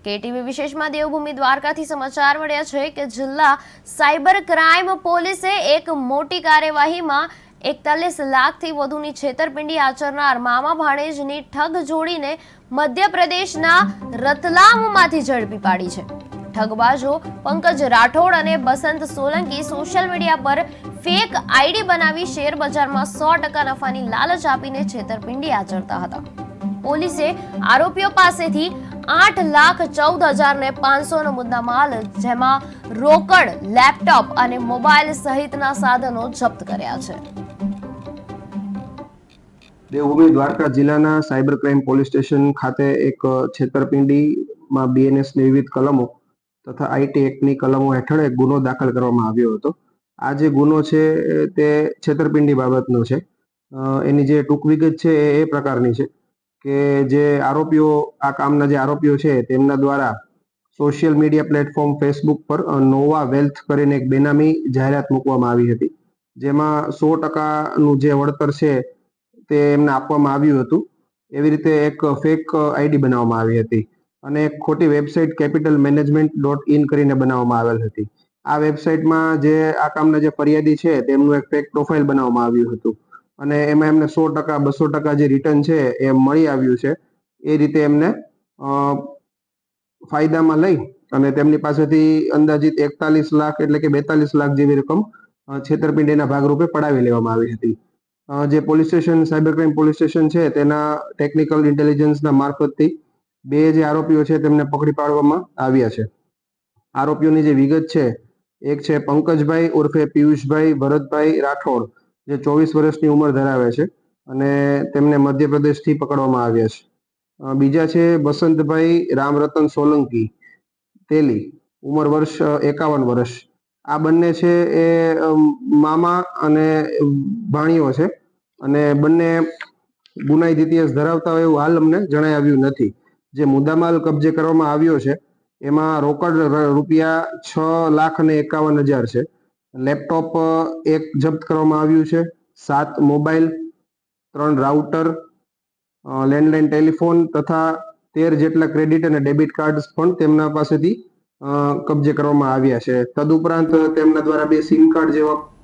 KTV વિશેષમાં Devbhumi દ્વારકાથી સમાચાર મળ્યા છે કે જિલ્લા સાયબર ક્રાઇમ પોલીસે એક મોટી કાર્યવાહીમાં 41 લાખથી વધુની છેતરપિંડી આચરનાર મામા ભાણેજની ઠગ જોડીને મધ્યપ્રદેશના રતલામમાંથી ઝડપી પાડી છે। ઠગબાજો પંકજ રાઠોડ અને બસંત સોલંકી સોશિયલ મીડિયા પર ફેક આઈડી બનાવી શેર બજારમાં 100% નફાની લાલચ આપીને છેતરપિંડી આચરતા હતા। પોલીસે આરોપીઓ પાસેથી 8,14,500 મુદ્દામાલ જેમાં રોકડ, લેપટોપ અને મોબાઈલ સહિતના સાધનો જપ્ત કર્યા છે। દેવભૂમિ દ્વારકા જિલ્લાના સાયબર ક્રાઇમ પોલીસ સ્ટેશન ખાતે એક છેતરપિંડીમાં બીએનએસની વિવિધ કલમો તથા આઈટી એક્ટની કલમો હેઠળ એક ગુનો દાખલ કરવામાં આવ્યો હતો। આ જે ગુનો છે તે છેતરપિંડી બાબતનો છે। એની જે ટૂંક વિગત છે એ પ્રકારની છે કે જે આરોપીઓ આ કામના જે આરોપીઓ છે તેમના દ્વારા સોશિયલ મીડિયા પ્લેટફોર્મ ફેસબુક પર નોવા વેલ્થ કરીને એક બેનામી જાહેરાત મૂકવામાં આવી હતી, જેમાં 100%નું જે વળતર છે તે એમને આપવામાં આવ્યું હતું। એવી રીતે એક ફેક આઈડી બનાવવામાં આવી હતી અને એક ખોટી વેબસાઇટ capitalmanagement.in કરીને બનાવવામાં આવેલ હતી। આ વેબસાઇટમાં જે આ કામના જે ફરિયાદી છે તેમનું એક ફેક પ્રોફાઇલ બનાવવામાં આવ્યું હતું અને એમાં એમને 100%, 200% જે રિટર્ન છે એ મળી આવ્યું છે। એ રીતે એમને ફાયદામાં લઈ અને તેમની પાસેથી અંદાજિત 41 લાખ એટલે કે 42 લાખ જેવી રકમ છેતરપિંડીના ભાગરૂપે પડાવી લેવામાં આવી હતી। જે police station cyber crime police station છે તેના ટેકનિકલ ઇન્ટેલિજન્સના મારફતથી બે જે આરોપીઓ છે તેમને પકડી પાડવામાં આવ્યા છે। આરોપીઓની જે વિગત છે, એક છે પંકજભાઈ ઉર્ફે પિયુષભાઈ ભરતભાઈ રાઠોડ, જે 24 વર્ષની ઉંમર ધરાવે છે અને તેમને મધ્યપ્રદેશથી પકડવામાં આવ્યા છે। બીજા છે બસંતભાઈ રામરતન સોલંકી તેલી, ઉંમર વર્ષ 51 વર્ષ। આ બંને છે એ મામા અને ભાણીઓ છે અને બંને ગુનાહિત ઇતિહાસ ધરાવતા હોય એવું હાલ અમને જણાઈ આવ્યું નથી। જે મુદ્દામાલ કબજે કરવામાં આવ્યો છે એમાં રોકડ રૂપિયા 6,51,000 છે, લેપટોપ એક જપ્ત કરવામાં આવ્યું છે, 7 મોબાઈલ, 3 રાઉટર, લેન્ડલાઇન ટેલિફોન તથા 13 જેટલા ક્રેડિટ અને ડેબિટ કાર્ડ પણ તેમના પાસેથી કબજે કરવામાં આવ્યા છે। તદુપરાંત તેમના દ્વારા 2 સિમ કાર્ડ જેવા